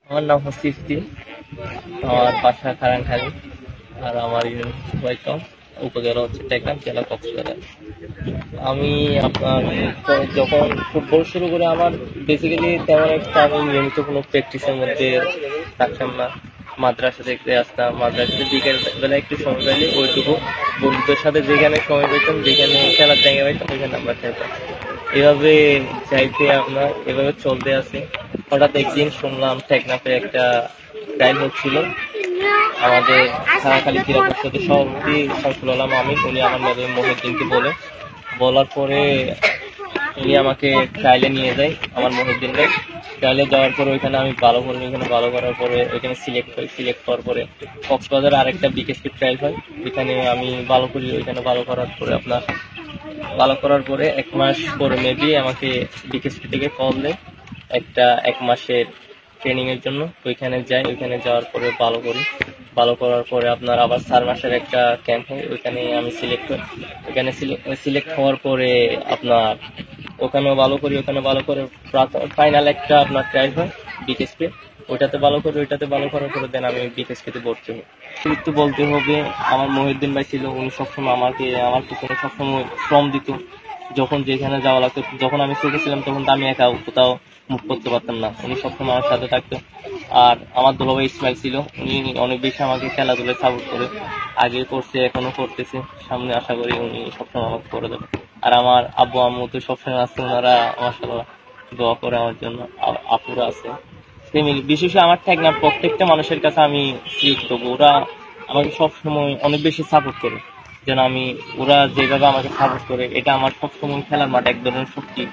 আমার নাম হচ্ছে ইফতি। আমার বাসা খারাংখালী। আর আমার হয়তো উপজেলা হচ্ছে টেকনাফ, জেলা কক্সবাজার। আমি আপনার যখন ফুটবল শুরু করে আমার বেসিক্যালি তেমন একটা আমি নিয়মিত কোনো প্র্যাকটিসের মধ্যে থাকতাম না। মাদ্রাসা দেখতে আসতাম, মাদ্রাসাতে বিকেল বেলা একটু সময় পাইলে ওইটুকু বন্ধুদের সাথে যেখানে সময় পেতাম, যেখানে খেলার জায়গা পাইতাম ওইখানে আমরা খেলতাম। এভাবে চাইতে আমরা এভাবে চলতে আছে। হঠাৎ একদিন শুনলাম টেকনাফে একটা ট্রায়াল হচ্ছিল। আমাদের খালি ক্রীড়া পরিষদের সভাপতি শামসুল আলম আমিন, উনি আমার মেয়ে মহিউদ্দিনকে বলার পরে উনি আমাকে ট্রায়ালে নিয়ে যায়। আমার মহিউদ্দিনকে ট্রায়ালে যাওয়ার পরে ওইখানে আমি ভালো করি, ওইখানে ভালো করার পরে ওইখানে সিলেক্ট হওয়ার পরে কক্সবাজারে আরেকটা বিকেএসপি ট্রায়াল হয়, ওইখানে আমি ভালো করি। ওইখানে ভালো করার পরে ভালো করার পরে 1 মাস পরে মেবি আমাকে বিকেএসপি থেকে কল দেয় একটা 1 মাসের ট্রেনিং এর জন্য। ওইখানে যাই, ওইখানে যাওয়ার পরে ভালো করি। ভালো করার পরে আপনার আবার 4 মাসের একটা ক্যাম্প হয়, ওইখানে আমি সিলেক্ট হই। ওইখানে সিলেক্ট হওয়ার পরে আপনার ওখানেও ভালো করি, ওখানে ভালো করে ফাইনাল একটা আপনার ট্রায়াল হয় বিকেএসপি, ওইটাতে ভালো করার পরে দেন আমি বিকেএসপিতে ভর্তি হই। একটু বলতে হবে, আমার মহিউদ্দিন ভাই ছিল, উনি সবসময় আমার পিছনে সবসময় শ্রম দিত। যখন যেখানে যাওয়া লাগতো, যখন আমি ছোট ছিলাম তখন তো আমি একা কোথাও মুভ করতে পারতাম না, উনি সবসময় আমার সাথে থাকতো। আর আমার দুলাভাই ইসমাইল ছিল, উনি অনেক বেশি আমাকে খেলাধুলায় সাপোর্ট করে, আগে করছে এখনো করতেছে, সামনে আশা করি উনি সবসময় আমাকে করে দেবে। আর আমার আব্বু আম্মু তো সবসময় আছে, ওনারা মাশাআল্লাহ দোয়া করে আমার জন্য। আপুরা আছে ফ্যামিলি, বিশেষ করে আমার টেকনাফ প্রত্যেকটা মানুষের কাছে আমি কৃতজ্ঞ। ওরা আমাকে সবসময় অনেক বেশি সাপোর্ট করে, যেন আমি ওরা যেভাবে আমাকে সাপোর্ট করে, এটা আমার সবসময় খেলার মাঠে এক ধরনের শক্তি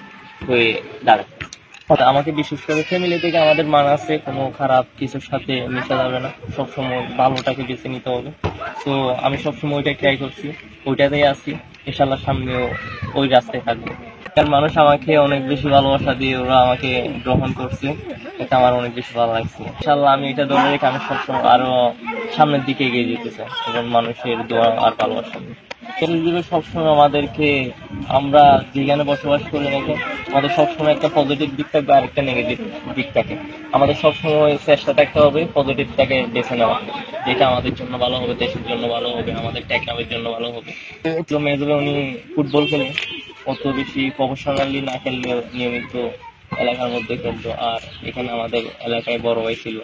হয়ে দাঁড়ায়। আমাকে বিশেষ করে ফ্যামিলি থেকে আমাদের মান আছে, কোনো খারাপ কিছুর সাথে মেশা যাবে না, সবসময় ভালোটাকে বেছে নিতে হবে। তো আমি সবসময় ওইটাই ট্রাই করছি, ওইটাতেই আছি, ইনশাল্লাহ সামনেও ওই রাস্তায় থাকবো। কারণ মানুষ আমাকে অনেক বেশি ভালোবাসা দিয়ে ওরা আমাকে গ্রহণ করছে, এটা আমার অনেক বেশি ভালো লাগছে। ইনশাল্লাহ আমি এটা ধরে রেখে আমি সবসময় আরো সামনের দিকে এগিয়ে যেতে চাই, এবং মানুষের দোয়া আর ভালোবাসা নিয়ে। সবসময় আমাদেরকে, আমরা যেখানে বসবাস করি নাকি, আমাদের সবসময় একটা পজিটিভ দিক থাকবে আর একটা নেগেটিভ দিক থাকে। আমাদের সবসময় চেষ্টা থাকতে হবে পজিটিভটাকে বেছে নেওয়া, যেটা আমাদের জন্য ভালো হবে, দেশের জন্য ভালো হবে, আমাদের টেকনাফের জন্য ভালো হবে। মেয়েদের উনি ফুটবল খেলে, অত বেশি প্রফেশনালি না খেললেও নিয়মিত এলাকার মধ্যে খেলতো। আর এখানে আমাদের এলাকায় বড় ভাই ছিল,